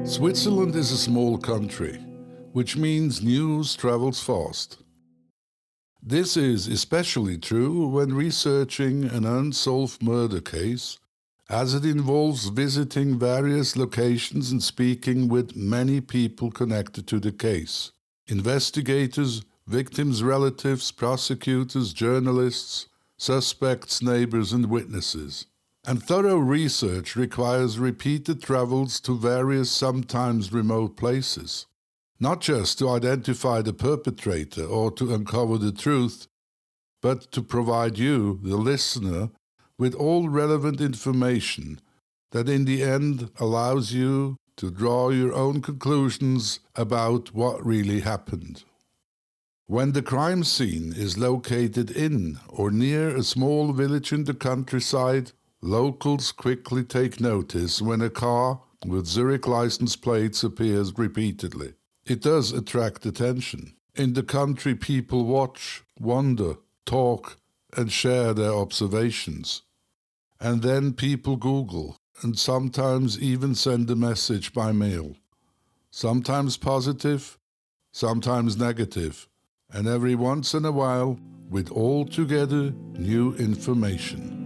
Switzerland is a small country, which means news travels fast. This is especially true when researching an unsolved murder case, as it involves visiting various locations and speaking with many people connected to the case: investigators, victims' relatives, prosecutors, journalists, suspects, neighbors, and witnesses. And thorough research requires repeated travels to various, sometimes remote places, not just to identify the perpetrator or to uncover the truth, but to provide you, the listener, with all relevant information that in the end allows you to draw your own conclusions about what really happened. When the crime scene is located in or near a small village in the countryside, locals quickly take notice when a car with Zurich license plates appears repeatedly. It does attract attention. In the country, people watch, wonder, talk, and share their observations. And then people Google, and sometimes even send a message by mail. Sometimes positive, sometimes negative, and every once in a while with altogether new information.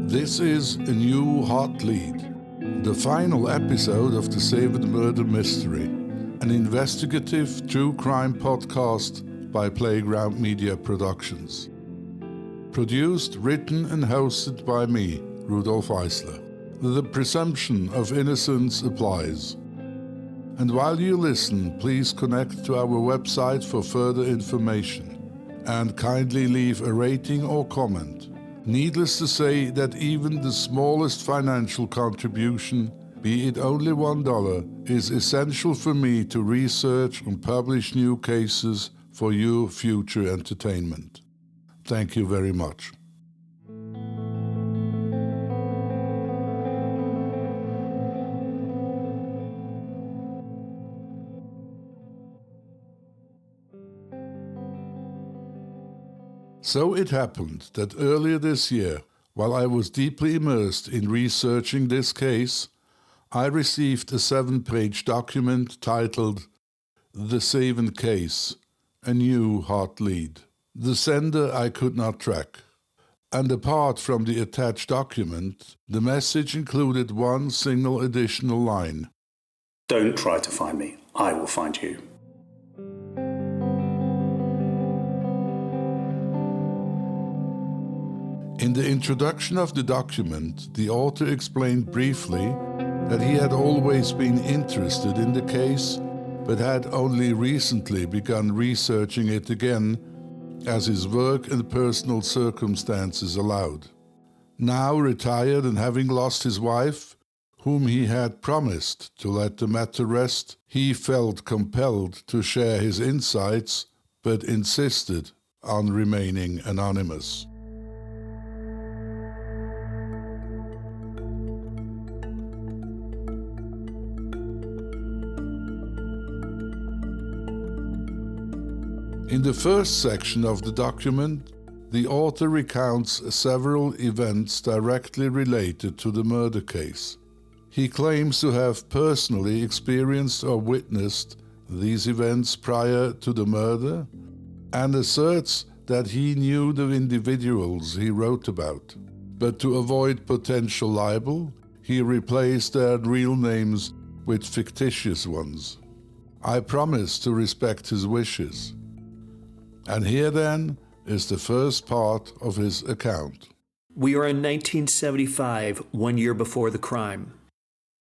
This is a new hot lead, the final episode of the Seventh Murder Mystery, an investigative true crime podcast by Playground Media Productions. Produced, written and hosted by me, Rudolph Isler. The presumption of innocence applies. And while you listen, please connect to our website for further information and kindly leave a rating or comment. Needless to say that even the smallest financial contribution, be it only $1, is essential for me to research and publish new cases for your future entertainment. Thank you very much. So it happened that earlier this year, while I was deeply immersed in researching this case, I received a 7-page document titled The Seven Case, a New Hot Lead. The sender I could not track. And apart from the attached document, the message included one single additional line. Don't try to find me, I will find you. In the introduction of the document, the author explained briefly that he had always been interested in the case, but had only recently begun researching it again, as his work and personal circumstances allowed. Now retired and having lost his wife, whom he had promised to let the matter rest, he felt compelled to share his insights, but insisted on remaining anonymous. In the first section of the document, the author recounts several events directly related to the murder case. He claims to have personally experienced or witnessed these events prior to the murder, and asserts that he knew the individuals he wrote about. But to avoid potential libel, he replaced their real names with fictitious ones. I promise to respect his wishes. And here then is the first part of his account. We are in 1975, 1 year before the crime.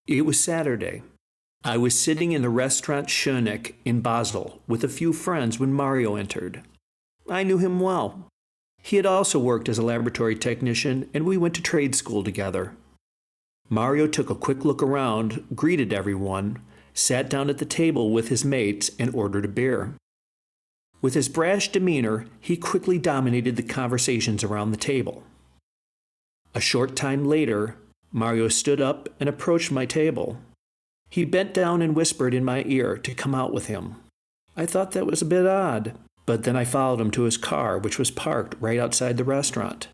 It was Saturday. I was sitting in the restaurant Schöneck in Basel with a few friends when Mario entered. I knew him well. He had also worked as a laboratory technician, and we went to trade school together. Mario took a quick look around, greeted everyone, sat down at the table with his mates, and ordered a beer. With his brash demeanor, he quickly dominated the conversations around the table. A short time later, Mario stood up and approached my table. He bent down and whispered in my ear to come out with him. I thought that was a bit odd, but then I followed him to his car, which was parked right outside the restaurant.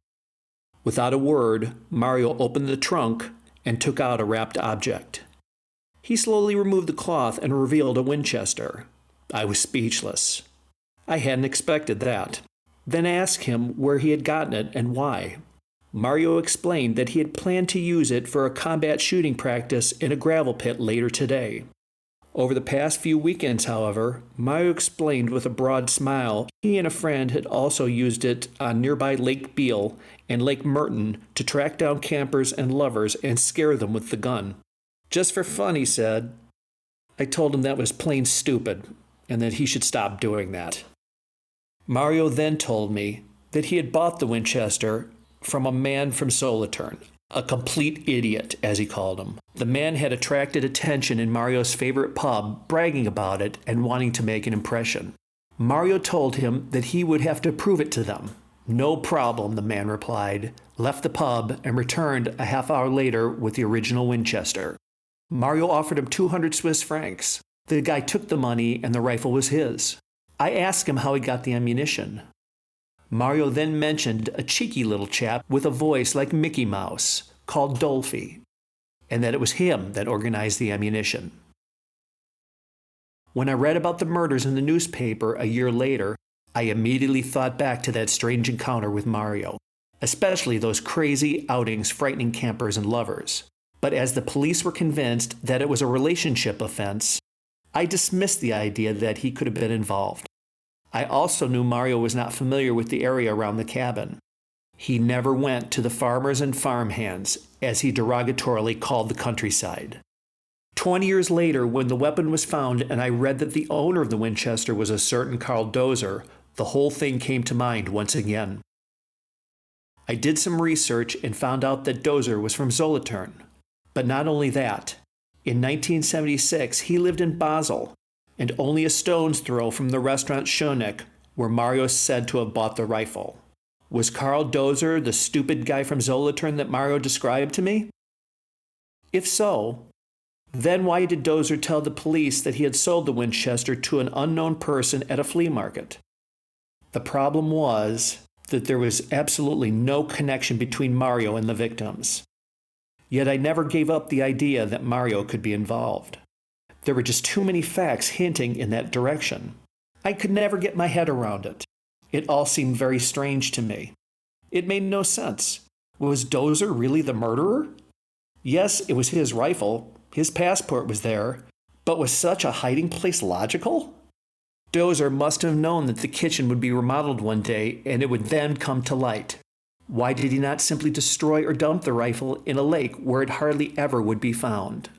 Without a word, Mario opened the trunk and took out a wrapped object. He slowly removed the cloth and revealed a Winchester. I was speechless. I hadn't expected that. Then I asked him where he had gotten it and why. Mario explained that he had planned to use it for a combat shooting practice in a gravel pit later today. Over the past few weekends, however, Mario explained with a broad smile he and a friend had also used it on nearby Lake Beale and Lake Merton to track down campers and lovers and scare them with the gun. Just for fun, he said. I told him that was plain stupid and that he should stop doing that. Mario then told me that he had bought the Winchester from a man from Solothurn, a complete idiot, as he called him. The man had attracted attention in Mario's favorite pub, bragging about it and wanting to make an impression. Mario told him that he would have to prove it to them. No problem, the man replied, left the pub, and returned a half hour later with the original Winchester. Mario offered him 200 Swiss francs. The guy took the money and the rifle was his. I asked him how he got the ammunition. Mario then mentioned a cheeky little chap with a voice like Mickey Mouse called Dolphy, and that it was him that organized the ammunition. When I read about the murders in the newspaper a year later, I immediately thought back to that strange encounter with Mario, especially those crazy outings frightening campers and lovers. But as the police were convinced that it was a relationship offense, I dismissed the idea that he could have been involved. I also knew Mario was not familiar with the area around the cabin. He never went to the farmers and farmhands, as he derogatorily called the countryside. 20 years later, when the weapon was found and I read that the owner of the Winchester was a certain Carl Dozer, the whole thing came to mind once again. I did some research and found out that Dozer was from Solothurn. But not only that, in 1976 he lived in Basel, and only a stone's throw from the restaurant Schöneck, where Mario is said to have bought the rifle. Was Carl Dozer the stupid guy from Solothurn that Mario described to me? If so, then why did Dozer tell the police that he had sold the Winchester to an unknown person at a flea market? The problem was that there was absolutely no connection between Mario and the victims. Yet I never gave up the idea that Mario could be involved. There were just too many facts hinting in that direction. I could never get my head around it. It all seemed very strange to me. It made no sense. Was Dozer really the murderer? Yes, it was his rifle. His passport was there. But was such a hiding place logical? Dozer must have known that the kitchen would be remodeled one day and it would then come to light. Why did he not simply destroy or dump the rifle in a lake where it hardly ever would be found?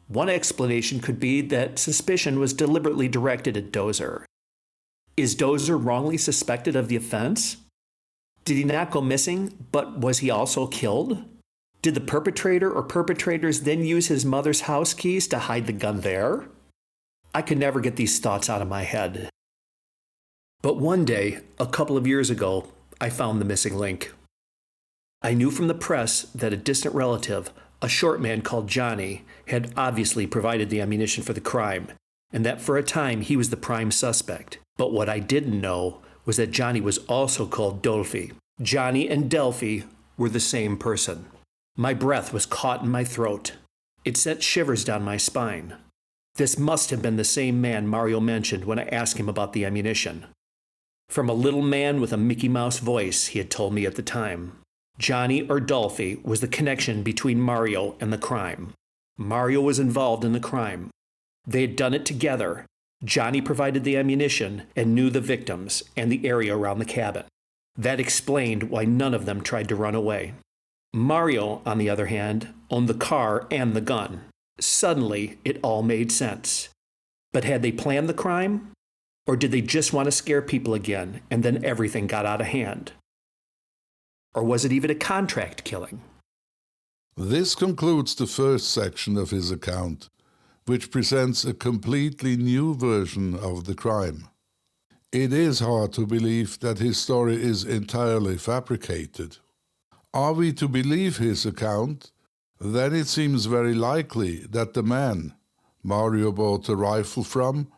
One explanation could be that suspicion was deliberately directed at Dozer. Is Dozer wrongly suspected of the offense? Did he not go missing, but was he also killed? Did the perpetrator or perpetrators then use his mother's house keys to hide the gun there? I could never get these thoughts out of my head. But one day, a couple of years ago, I found the missing link. I knew from the press that a distant relative, a short man called Johnny, had obviously provided the ammunition for the crime, and that for a time he was the prime suspect. But what I didn't know was that Johnny was also called Dolphy. Johnny and Delphi were the same person. My breath was caught in my throat. It sent shivers down my spine. This must have been the same man Mario mentioned when I asked him about the ammunition. From a little man with a Mickey Mouse voice, he had told me at the time. Johnny or Dolphy was the connection between Mario and the crime. Mario was involved in the crime. They had done it together. Johnny provided the ammunition and knew the victims and the area around the cabin. That explained why none of them tried to run away. Mario, on the other hand, owned the car and the gun. Suddenly, it all made sense. But had they planned the crime? Or did they just want to scare people again, and then everything got out of hand? Or was it even a contract killing? This concludes the first section of his account, which presents a completely new version of the crime. It is hard to believe that his story is entirely fabricated. Are we to believe his account? Then it seems very likely that the man Mario bought the rifle from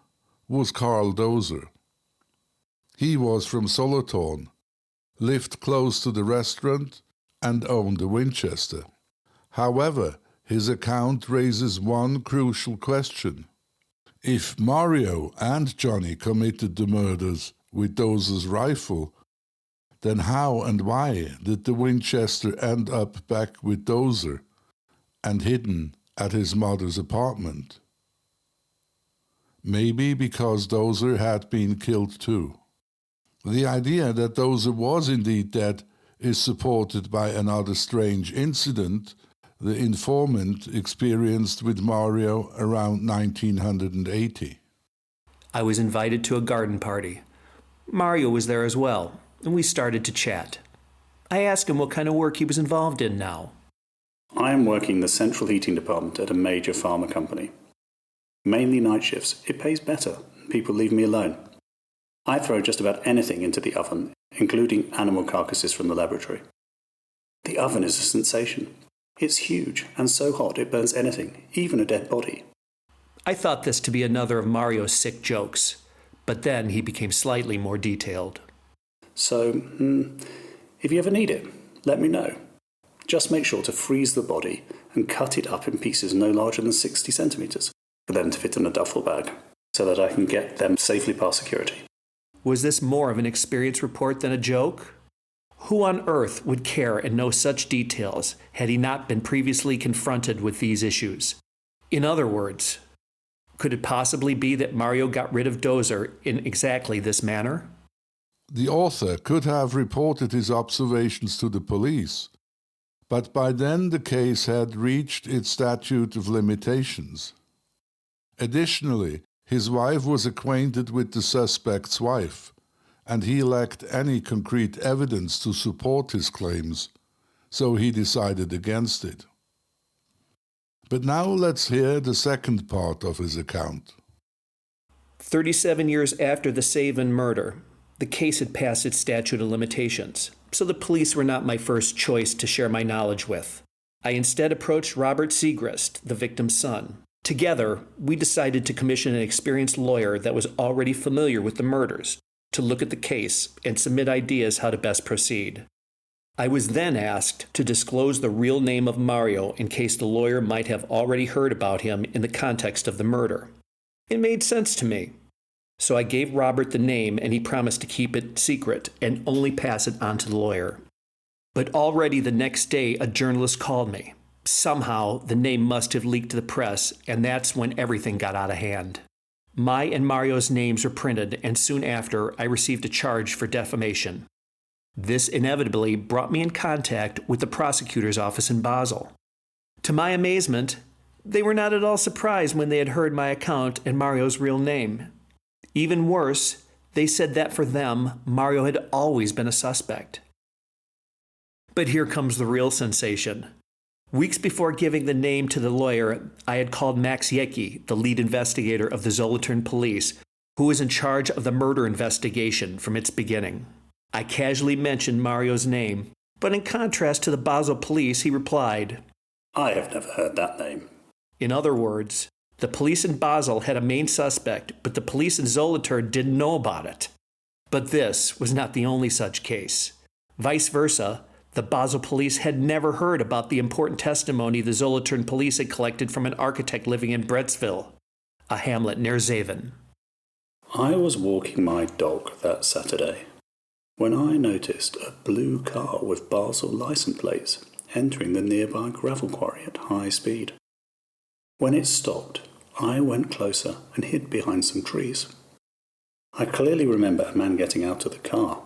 was Carl Dozer. He was from Solothurn, lived close to the restaurant, and owned a Winchester. However, his account raises one crucial question. If Mario and Johnny committed the murders with Dozer's rifle, then how and why did the Winchester end up back with Dozer and hidden at his mother's apartment? Maybe because Dozer had been killed too. The idea that Dozer was indeed dead is supported by another strange incident the informant experienced with Mario around 1980. I was invited to a garden party. Mario was there as well, and we started to chat. I asked him what kind of work he was involved in now. I am working the central heating department at a major pharma company. Mainly night shifts. It pays better. People leave me alone. I throw just about anything into the oven, including animal carcasses from the laboratory. The oven is a sensation. It's huge and so hot it burns anything, even a dead body. I thought this to be another of Mario's sick jokes, but then he became slightly more detailed. So, if you ever need it, let me know. Just make sure to freeze the body and cut it up in pieces no larger than 60 centimetres for them to fit in a duffel bag, so that I can get them safely past security. Was this more of an experience report than a joke? Who on earth would care and know such details had he not been previously confronted with these issues? In other words, could it possibly be that Mario got rid of Dozer in exactly this manner? The author could have reported his observations to the police, but by then the case had reached its statute of limitations. Additionally, his wife was acquainted with the suspect's wife, and he lacked any concrete evidence to support his claims, so he decided against it. But now let's hear the second part of his account. 37 years after the Savin murder, the case had passed its statute of limitations, so the police were not my first choice to share my knowledge with. I instead approached Robert Segrist, the victim's son. Together, we decided to commission an experienced lawyer that was already familiar with the murders to look at the case and submit ideas how to best proceed. I was then asked to disclose the real name of Mario in case the lawyer might have already heard about him in the context of the murder. It made sense to me. So I gave Robert the name and he promised to keep it secret and only pass it on to the lawyer. But already the next day, a journalist called me. Somehow, the name must have leaked to the press, and that's when everything got out of hand. My and Mario's names were printed, and soon after, I received a charge for defamation. This inevitably brought me in contact with the prosecutor's office in Basel. To my amazement, they were not at all surprised when they had heard my account and Mario's real name. Even worse, they said that for them, Mario had always been a suspect. But here comes the real sensation. Weeks before giving the name to the lawyer, I had called Max Yecki, the lead investigator of the Solothurn police, who was in charge of the murder investigation from its beginning. I casually mentioned Mario's name, but in contrast to the Basel police, he replied, I have never heard that name. In other words, the police in Basel had a main suspect, but the police in Solothurn didn't know about it. But this was not the only such case. Vice versa, the Basel police had never heard about the important testimony the Solothurn police had collected from an architect living in Brettsville, a hamlet near Zeven. I was walking my dog that Saturday when I noticed a blue car with Basel license plates entering the nearby gravel quarry at high speed. When it stopped, I went closer and hid behind some trees. I clearly remember a man getting out of the car.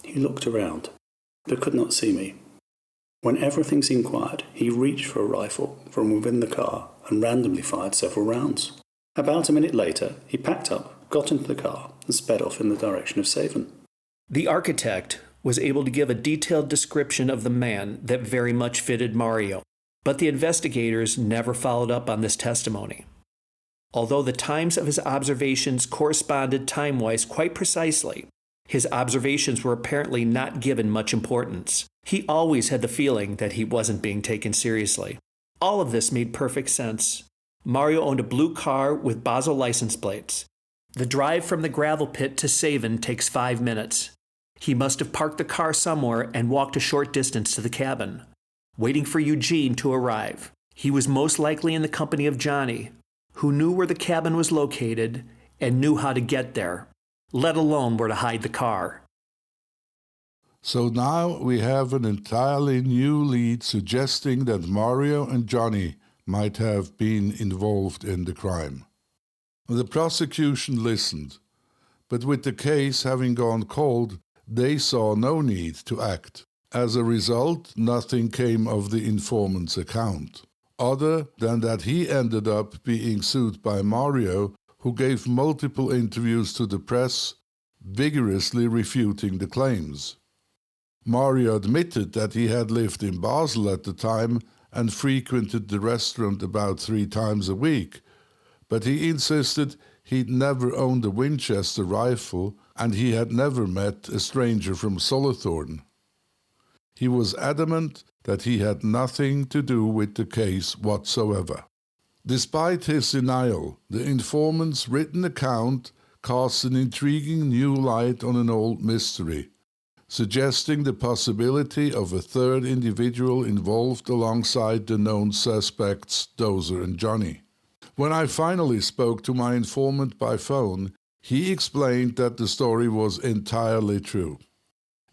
He looked around, but could not see me. When everything seemed quiet, he reached for a rifle from within the car and randomly fired several rounds. About a minute later, he packed up, got into the car, and sped off in the direction of Savin. The architect was able to give a detailed description of the man that very much fitted Mario, but the investigators never followed up on this testimony. Although the times of his observations corresponded time-wise quite precisely, his observations were apparently not given much importance. He always had the feeling that he wasn't being taken seriously. All of this made perfect sense. Mario owned a blue car with Basel license plates. The drive from the gravel pit to Savin takes 5 minutes. He must have parked the car somewhere and walked a short distance to the cabin, waiting for Eugene to arrive. He was most likely in the company of Johnny, who knew where the cabin was located and knew how to get there, let alone where to hide the car. So now we have an entirely new lead suggesting that Mario and Johnny might have been involved in the crime. The prosecution listened, but with the case having gone cold, they saw no need to act. As a result, nothing came of the informant's account, other than that he ended up being sued by Mario, who gave multiple interviews to the press, vigorously refuting the claims. Mario admitted that he had lived in Basel at the time and frequented the restaurant about 3 times a week, but he insisted he'd never owned a Winchester rifle and he had never met a stranger from Solothurn. He was adamant that he had nothing to do with the case whatsoever. Despite his denial, the informant's written account casts an intriguing new light on an old mystery, suggesting the possibility of a third individual involved alongside the known suspects Dozer and Johnny. When I finally spoke to my informant by phone, he explained that the story was entirely true,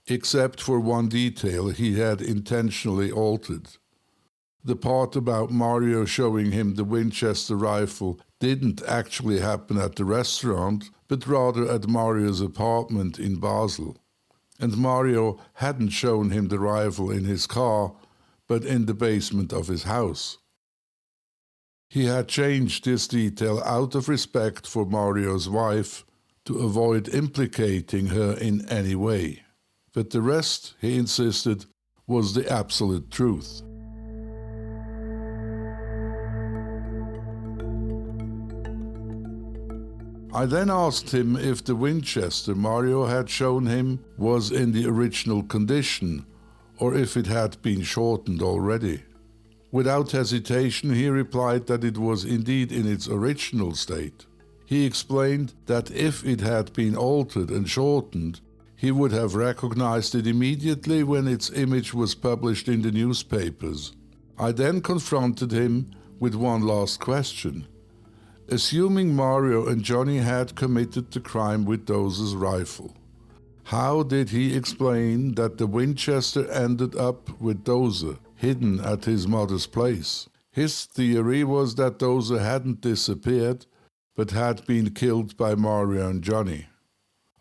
except for one detail he had intentionally altered. The part about Mario showing him the Winchester rifle didn't actually happen at the restaurant, but rather at Mario's apartment in Basel. And Mario hadn't shown him the rifle in his car, but in the basement of his house. He had changed this detail out of respect for Mario's wife to avoid implicating her in any way. But the rest, he insisted, was the absolute truth. I then asked him if the Winchester Mario had shown him was in the original condition, or if it had been shortened already. Without hesitation, he replied that it was indeed in its original state. He explained that if it had been altered and shortened, he would have recognized it immediately when its image was published in the newspapers. I then confronted him with one last question. Assuming Mario and Johnny had committed the crime with Dozer's rifle, how did he explain that the Winchester ended up with Dozer, hidden at his mother's place? His theory was that Dozer hadn't disappeared, but had been killed by Mario and Johnny.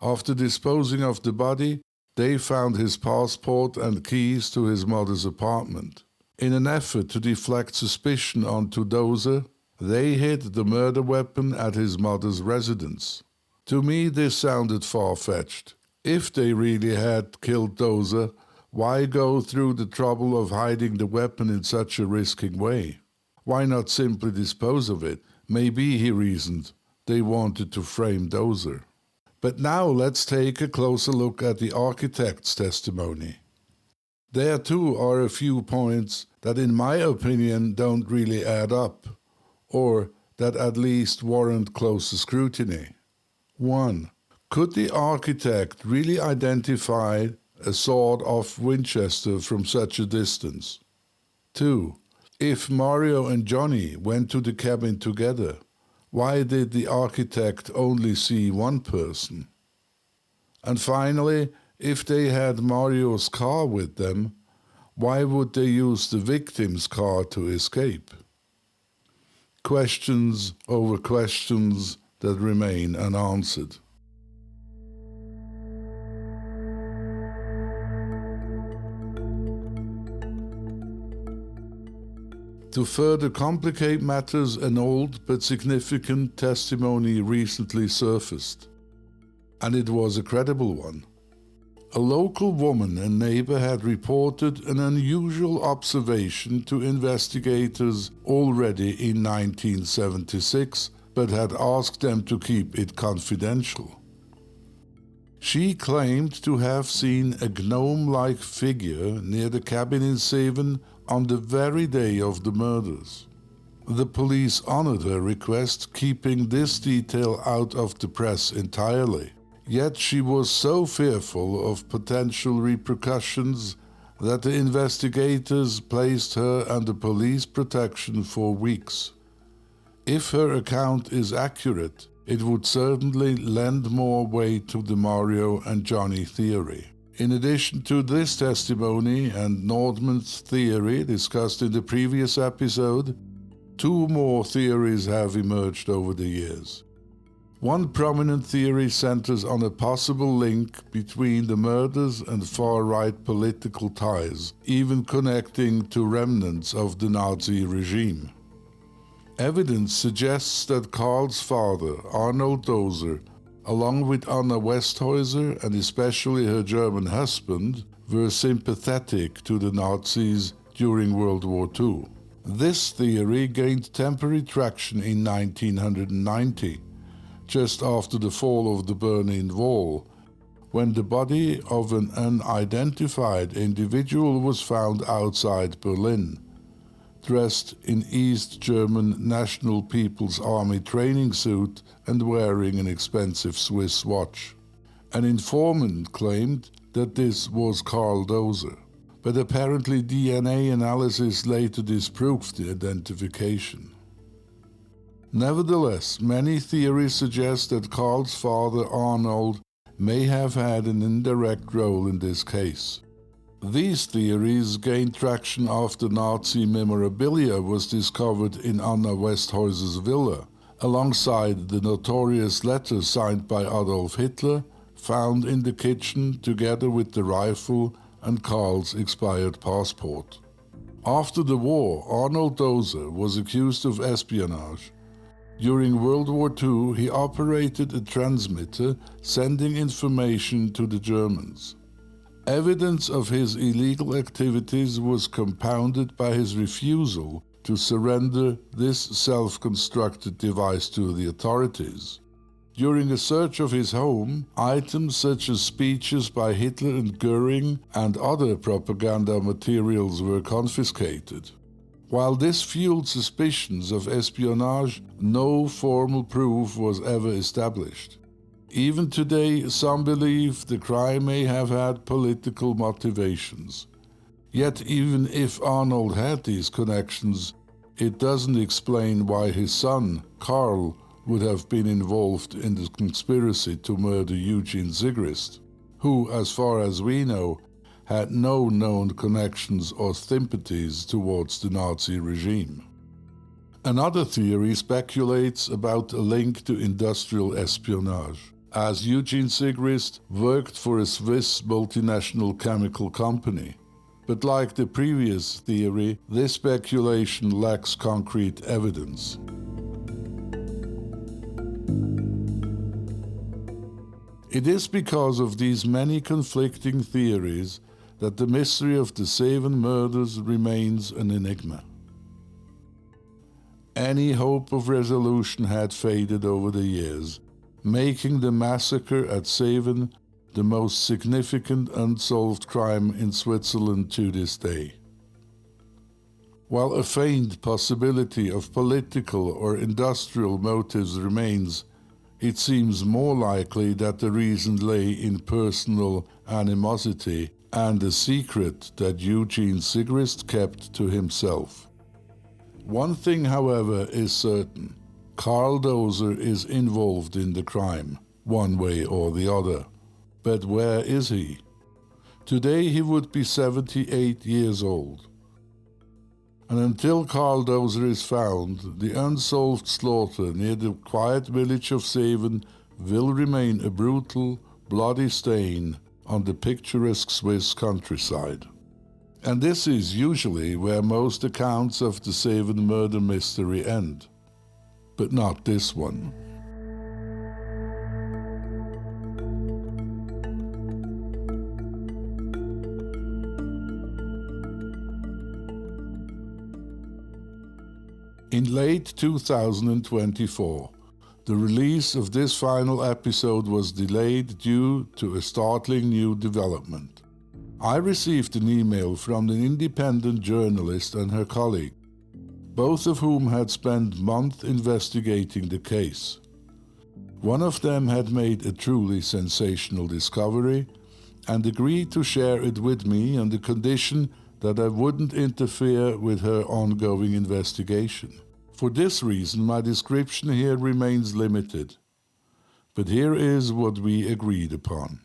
After disposing of the body, they found his passport and keys to his mother's apartment. In an effort to deflect suspicion onto Dozer, they hid the murder weapon at his mother's residence. To me, this sounded far-fetched. If they really had killed Dozer, why go through the trouble of hiding the weapon in such a risking way? Why not simply dispose of it? Maybe, he reasoned, they wanted to frame Dozer. But now let's take a closer look at the architect's testimony. There too are a few points that in my opinion don't really add up, or that at least warrant closer scrutiny. 1. Could the architect really identify a sawed-off Winchester from such a distance? 2. If Mario and Johnny went to the cabin together, why did the architect only see one person? And finally, if they had Mario's car with them, why would they use the victim's car to escape? Questions over questions that remain unanswered. To further complicate matters, an old but significant testimony recently surfaced, and it was a credible one. A local woman and neighbor had reported an unusual observation to investigators already in 1976, but had asked them to keep it confidential. She claimed to have seen a gnome-like figure near the cabin in Seven on the very day of the murders. The police honored her request, keeping this detail out of the press entirely. Yet she was so fearful of potential repercussions that the investigators placed her under police protection for weeks. If her account is accurate, it would certainly lend more weight to the Mario and Johnny theory. In addition to this testimony and Nordman's theory discussed in the previous episode, two more theories have emerged over the years. One prominent theory centers on a possible link between the murders and far-right political ties, even connecting to remnants of the Nazi regime. Evidence suggests that Karl's father, Arnold Doser, along with Anna Westhäuser and especially her German husband, were sympathetic to the Nazis during World War II. This theory gained temporary traction in 1990, just after the fall of the Berlin Wall, when the body of an unidentified individual was found outside Berlin, dressed in East German National People's Army training suit and wearing an expensive Swiss watch. An informant claimed that this was Karl Doser, but apparently DNA analysis later disproved the identification. Nevertheless, many theories suggest that Karl's father Arnold may have had an indirect role in this case. These theories gained traction after Nazi memorabilia was discovered in Anna Westhäuser's villa, alongside the notorious letter signed by Adolf Hitler, found in the kitchen together with the rifle and Karl's expired passport. After the war, Arnold Doser was accused of espionage. During World War II, he operated a transmitter sending information to the Germans. Evidence of his illegal activities was compounded by his refusal to surrender this self-constructed device to the authorities. During a search of his home, items such as speeches by Hitler and Göring and other propaganda materials were confiscated. While this fueled suspicions of espionage, no formal proof was ever established. Even today, some believe the crime may have had political motivations. Yet even if Arnold had these connections, it doesn't explain why his son, Karl, would have been involved in the conspiracy to murder Eugene Sigrist, who, as far as we know, had no known connections or sympathies towards the Nazi regime. Another theory speculates about a link to industrial espionage, as Eugene Sigrist worked for a Swiss multinational chemical company. But like the previous theory, this speculation lacks concrete evidence. It is because of these many conflicting theories that the mystery of the Seven murders remains an enigma. Any hope of resolution had faded over the years, making the massacre at Seven the most significant unsolved crime in Switzerland to this day. While a faint possibility of political or industrial motives remains, it seems more likely that the reason lay in personal animosity and a secret that Eugene Sigrist kept to himself. One thing, however, is certain. Karl Doser is involved in the crime, one way or the other. But where is he? Today he would be 78 years old. And until Karl Doser is found, the unsolved slaughter near the quiet village of Seven will remain a brutal, bloody stain on the picturesque Swiss countryside. And this is usually where most accounts of the Seven murder mystery end. But not this one. In late 2024, the release of this final episode was delayed due to a startling new development. I received an email from an independent journalist and her colleague. both of whom had spent months investigating the case. One of them had made a truly sensational discovery and agreed to share it with me on the condition that I wouldn't interfere with her ongoing investigation. For this reason, my description here remains limited. But here is what we agreed upon.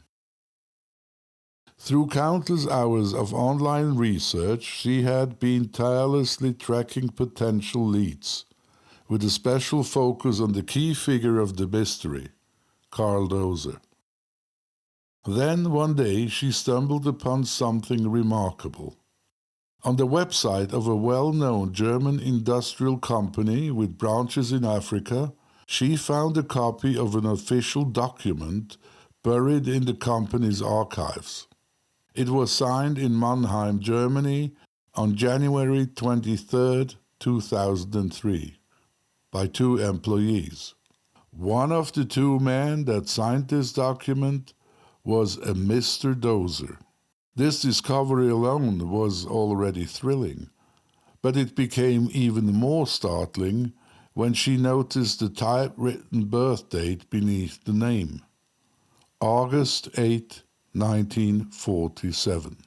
Through countless hours of online research, she had been tirelessly tracking potential leads, with a special focus on the key figure of the mystery, Karl Dozer. Then one day she stumbled upon something remarkable. On the website of a well-known German industrial company with branches in Africa, she found a copy of an official document buried in the company's archives. It was signed in Mannheim, Germany on January 23, 2003, by two employees. One of the two men that signed this document was a Mr. Dozer. This discovery alone was already thrilling, but it became even more startling when she noticed the typewritten birth date beneath the name, August 8, 1947.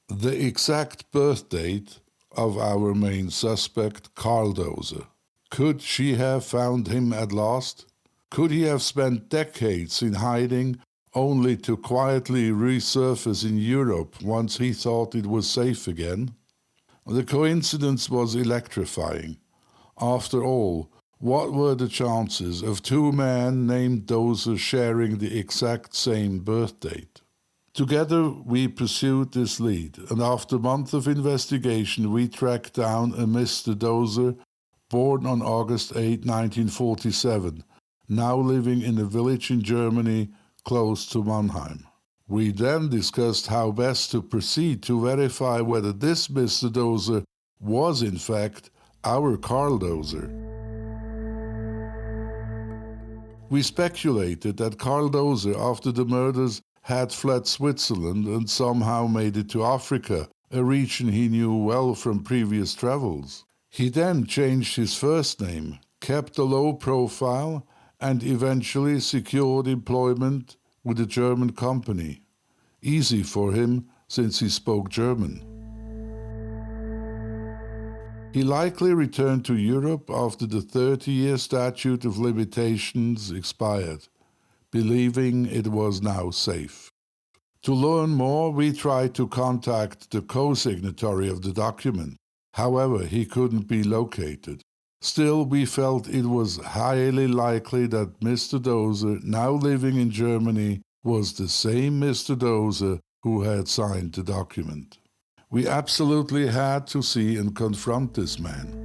The exact birth date of our main suspect, Karl Dozer. Could she have found him at last? Could he have spent decades in hiding only to quietly resurface in Europe once he thought it was safe again? The coincidence was electrifying. After all, what were the chances of two men named Dozer sharing the exact same birth date? Together we pursued this lead, and after months of investigation we tracked down a Mr. Dozer, born on August 8, 1947, now living in a village in Germany close to Mannheim. We then discussed how best to proceed to verify whether this Mr. Dozer was in fact our Karl Dozer. We speculated that Karl Dozer, after the murders, had fled Switzerland and somehow made it to Africa, a region he knew well from previous travels. He then changed his first name, kept a low profile, and eventually secured employment with a German company. Easy for him, since he spoke German. He likely returned to Europe after the 30-year statute of limitations expired, believing it was now safe. To learn more, we tried to contact the co-signatory of the document. However, he couldn't be located. Still, we felt it was highly likely that Mr. Dozer, now living in Germany, was the same Mr. Dozer who had signed the document. We absolutely had to see and confront this man.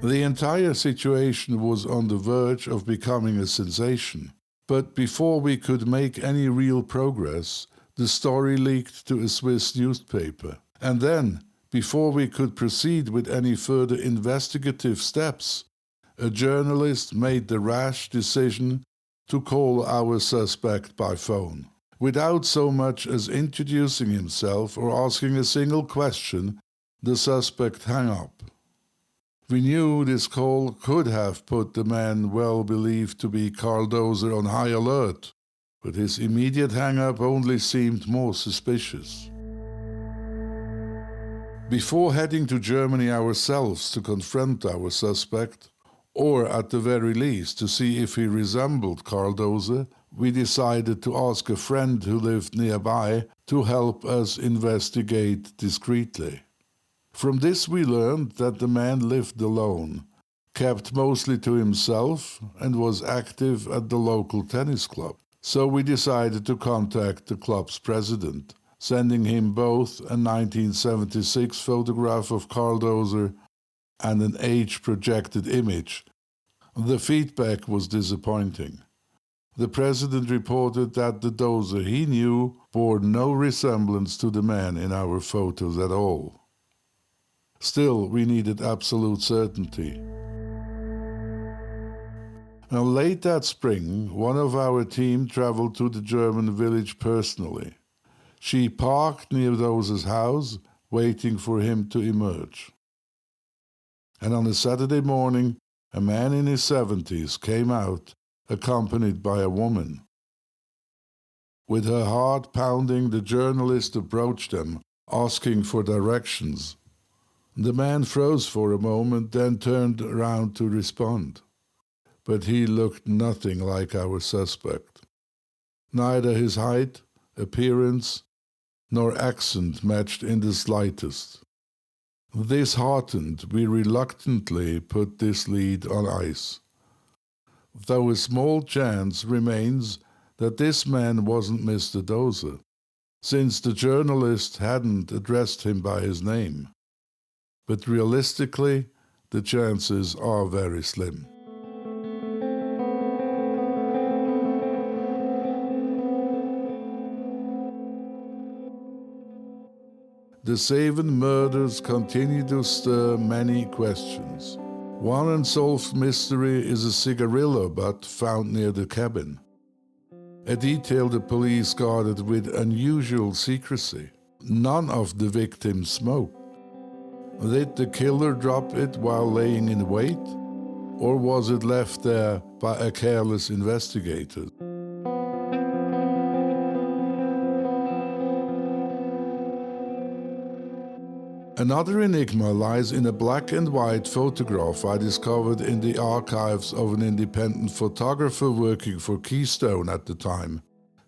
The entire situation was on the verge of becoming a sensation, but before we could make any real progress, the story leaked to a Swiss newspaper. And then, before we could proceed with any further investigative steps, a journalist made the rash decision to call our suspect by phone. Without so much as introducing himself or asking a single question, the suspect hung up. We knew this call could have put the man well believed to be Karl Dozer on high alert, but his immediate hang-up only seemed more suspicious. Before heading to Germany ourselves to confront our suspect, or at the very least to see if he resembled Karl Dozer, we decided to ask a friend who lived nearby to help us investigate discreetly. From this we learned that the man lived alone, kept mostly to himself, and was active at the local tennis club. So we decided to contact the club's president, sending him both a 1976 photograph of Karl Dozer and an age-projected image. The feedback was disappointing. The president reported that the Dozer he knew bore no resemblance to the man in our photos at all. Still, we needed absolute certainty. Now, late that spring, one of our team traveled to the German village personally. She parked near Dozer's house, waiting for him to emerge. And on a Saturday morning, a man in his 70s came out, accompanied by a woman. With her heart pounding, the journalist approached them, asking for directions. The man froze for a moment, then turned around to respond. But he looked nothing like our suspect. Neither his height, appearance, nor accent matched in the slightest. Disheartened, we reluctantly put this lead on ice. Though a small chance remains that this man wasn't Mr. Dozer, since the journalist hadn't addressed him by his name. But realistically, the chances are very slim. The Seven murders continue to stir many questions. One unsolved mystery is a cigarillo butt found near the cabin. A detail the police guarded with unusual secrecy. None of the victims smoked. Did the killer drop it while laying in wait? Or was it left there by a careless investigator? Another enigma lies in a black and white photograph I discovered in the archives of an independent photographer working for Keystone at the time.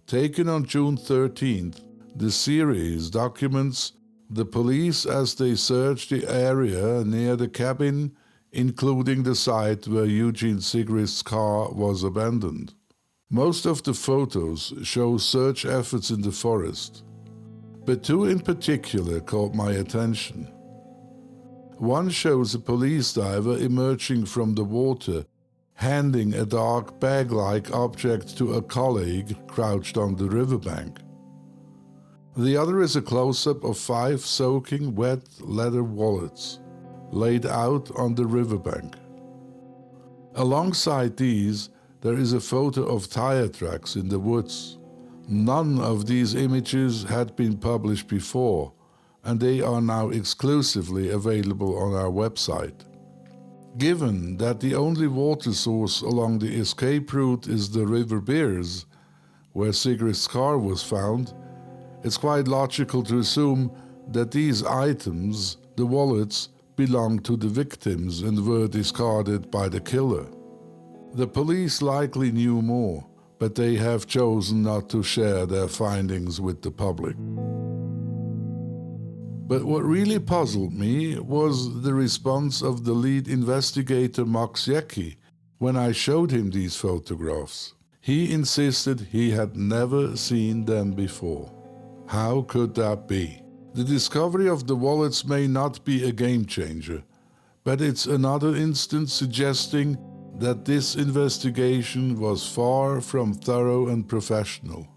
Taken on June 13th, the series documents the police as they searched the area near the cabin, including the site where Eugene Sigrist's car was abandoned. Most of the photos show search efforts in the forest, but two in particular caught my attention. One shows a police diver emerging from the water, handing a dark bag-like object to a colleague crouched on the riverbank. The other is a close-up of 5 soaking wet leather wallets laid out on the riverbank. Alongside these, there is a photo of tire tracks in the woods. None of these images had been published before, and they are now exclusively available on our website. Given that the only water source along the escape route is the River Beers, where Sigrist's car was found, it's quite logical to assume that these items, the wallets, belonged to the victims and were discarded by the killer. The police likely knew more, but they have chosen not to share their findings with the public. But what really puzzled me was the response of the lead investigator Max Jecki when I showed him these photographs. He insisted he had never seen them before. How could that be? The discovery of the wallets may not be a game changer, but it's another instance suggesting that this investigation was far from thorough and professional.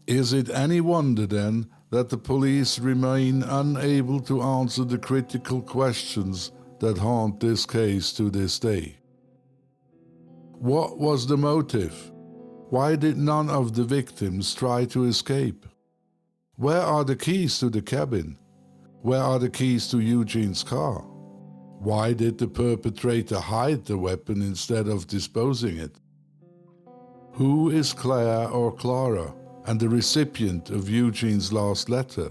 Is it any wonder then that the police remain unable to answer the critical questions that haunt this case to this day? What was the motive? Why did none of the victims try to escape? Where are the keys to the cabin? Where are the keys to Eugene's car? Why did the perpetrator hide the weapon instead of disposing it? Who is Claire or Clara and the recipient of Eugene's last letter?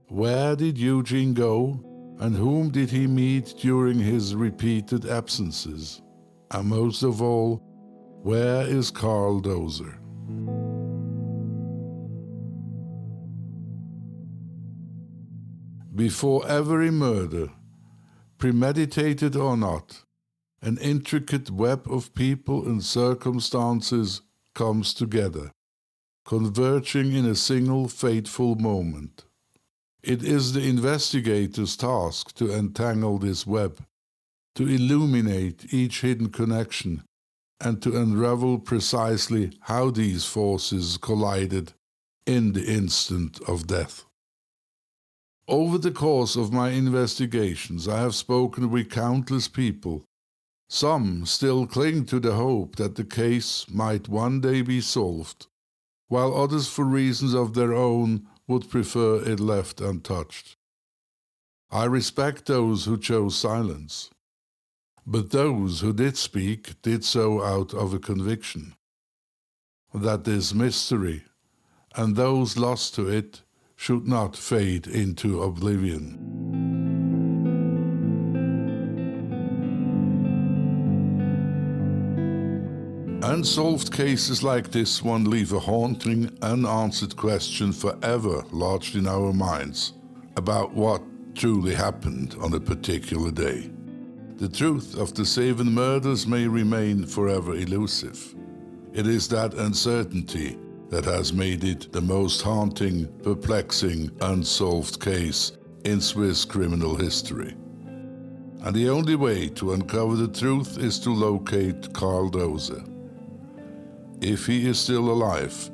Where did Eugene go and whom did he meet during his repeated absences? And most of all, where is Carl Dozer? Before every murder, premeditated or not, an intricate web of people and circumstances comes together, converging in a single fateful moment. It is the investigator's task to untangle this web, to illuminate each hidden connection, and to unravel precisely how these forces collided in the instant of death. Over the course of my investigations, I have spoken with countless people. Some still cling to the hope that the case might one day be solved, while others, for reasons of their own, would prefer it left untouched. I respect those who chose silence. But those who did speak did so out of a conviction that this mystery, and those lost to it, should not fade into oblivion. Unsolved cases like this one leave a haunting, unanswered question forever lodged in our minds about what truly happened on a particular day. The truth of the 7 murders may remain forever elusive. It is that uncertainty that has made it the most haunting, perplexing, unsolved case in Swiss criminal history. And the only way to uncover the truth is to locate Karl Doser. If he is still alive,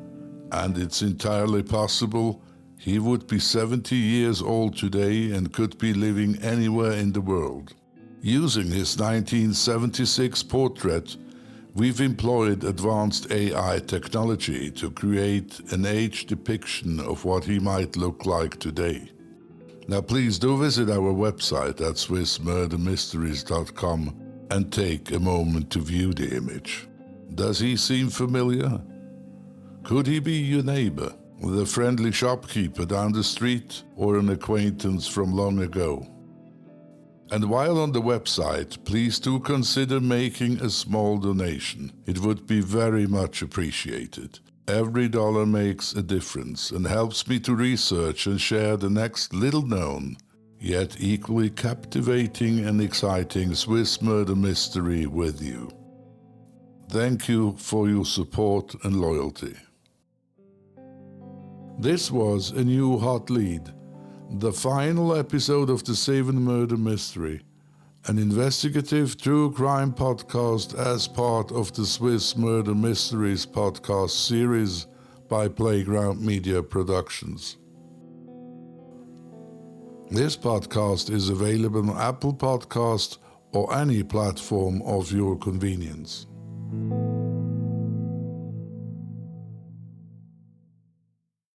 and it's entirely possible, he would be 70 years old today and could be living anywhere in the world. Using his 1976 portrait, we've employed advanced AI technology to create an age depiction of what he might look like today. Now please do visit our website at swissmurdermysteries.com and take a moment to view the image. Does he seem familiar? Could he be your neighbor, the friendly shopkeeper down the street, or an acquaintance from long ago? And while on the website, please do consider making a small donation. It would be very much appreciated. Every dollar makes a difference and helps me to research and share the next little-known, yet equally captivating and exciting Swiss murder mystery with you. Thank you for your support and loyalty. This was a new hot lead, the final episode of the 7 Murder Mystery, an investigative true crime podcast as part of the Swiss Murder Mysteries podcast series by Playground Media Productions. This podcast is available on Apple Podcast or any platform of your convenience.